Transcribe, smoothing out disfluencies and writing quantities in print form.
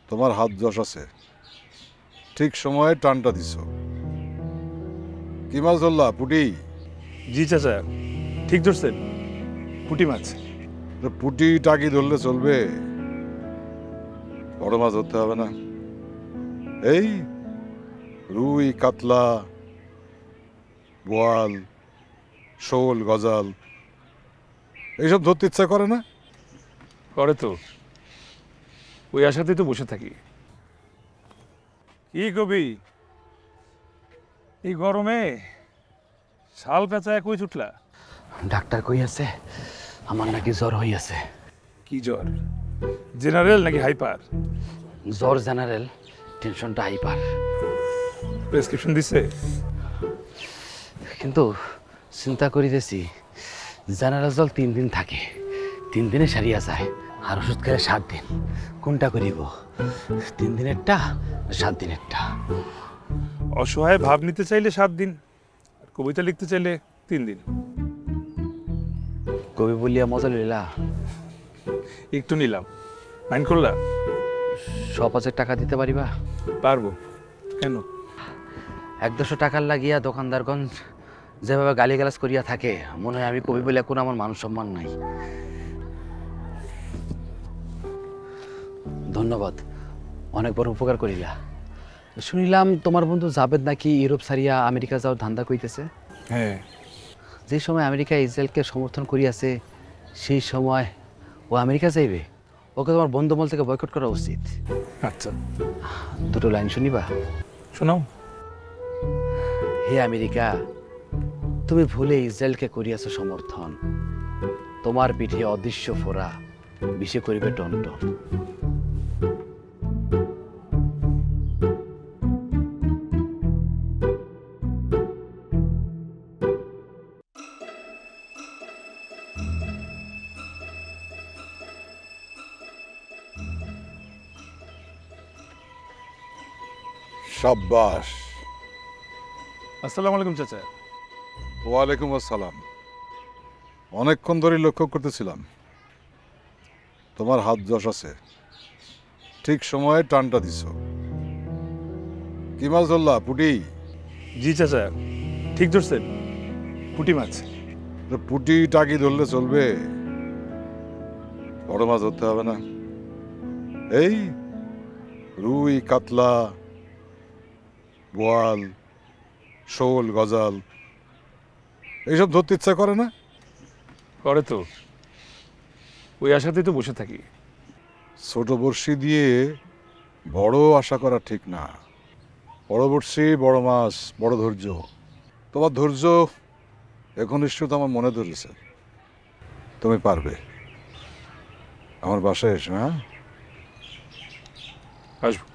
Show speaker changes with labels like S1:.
S1: তোমার হাত যশ আছে, ঠিক সময়ে টানটা দিছ। কি মাছ ধরলা? পুটি?
S2: জি চাচা, ঠিক ধরছেন, পুঁটি মাছ।
S1: পুটি টাকি ধরলে চলবে? বড় মাছ ধরতে হবে না? এই রুই, কাতলা, বোয়াল, শোল, গজাল এইসব ধরতে ইচ্ছা করে না?
S2: করে তো, ওই আশাতেই তো বসে থাকি। কি কবি, এই গরমে শাল পেঁচায় কই ছুটলা?
S3: ডাক্তার কই আছে আমার নাকি জ্বর হইয়াছে।
S2: কি জ্বর? জেনারেল নাকি হাইপার?
S3: জ্বর জেনারেল, টেনশনটা হাইপার।
S2: প্রেসক্রিপশন দিছে?
S3: কিন্তু চিন্তা করিতেছি জেনারেল জ্বর 3 দিন থাকে, 3 দিনে সারিয়া যায়, আর ওষুধ খেলে 7 দিন। কোনটা করিব, 3 দিনেরটা 7 দিনেরটা?
S2: অসহায় ভাব নিতে চাইলে 7 দিন, আর কবিতা লিখতে চাইলে 3 দিন।
S3: কবি বলিয়া মজা লইলা?
S2: একটু নিলাম, মাইন্ড করলা?
S3: 100-5 টাকা দিতে পারিবা?
S2: পারবো, কেন?
S3: 100-200 টাকার লাগিয়া দোকানদারগণ যেভাবে গালিগালাজ করিয়া থাকে, মনে হয় আমি কবি বলে কোনো আমার মান সম্মান নাই। ধন্যবাদ, অনেক বড় উপকার করিলা। শুনিলাম তোমার বন্ধু জাবেদ নাকি ইউরোপ ছাড়িয়া আমেরিকা যাওয়ার ধান্দা কইতেছে।
S2: হ্যাঁ,
S3: যে সময় আমেরিকা ইসরায়েলকে সমর্থন করিয়াছে, সেই সময় ও আমেরিকা যাইবে। ওকে তোমার বন্ধুমহল থেকে বয়কট করা উচিত।
S2: আচ্ছা,
S3: 2টো লাইন শুনিবা?
S2: শোনাও।
S3: হে আমেরিকা, তুমি ভুলে ইসরায়েলকে করিয়াছ সমর্থন। তোমার পিঠে অদৃশ্য ফোড়া বিষে করিবে টনটন।
S1: সাব্বাস।
S2: আসসালামু আলাইকুম চাচা।
S1: ওয়ালাইকুম আসসালাম। অনেকক্ষণ ধরে লক্ষ্য করতেছিলাম, তোমার হাত যশ আছে, ঠিক সময়ে টানটা দিছ। কি মাছ ধরলা? পুটি?
S2: জি চাচা, ঠিক ধরছেন, পুঁটি মাছ।
S1: পুটি টাকি ধরলে চলবে? বড় মাছ ধরতে হবে না? এই রুই, কাতলা, বোয়াল, শোল, গজাল এইসব ধরতে ইচ্ছা করে না?
S2: করে তো, ওই আশাতেই তো বসে থাকি।
S1: ছোট বড়শি দিয়ে বড় আশা করা ঠিক না। বড় বড়শি, বড় মাছ, বড় ধৈর্য। তোমার ধৈর্য একনিষ্ঠতা আমার মনে ধরেছে। তুমি পারবে। আমার বাসায় এসো। হ্যাঁ,
S2: আসবো।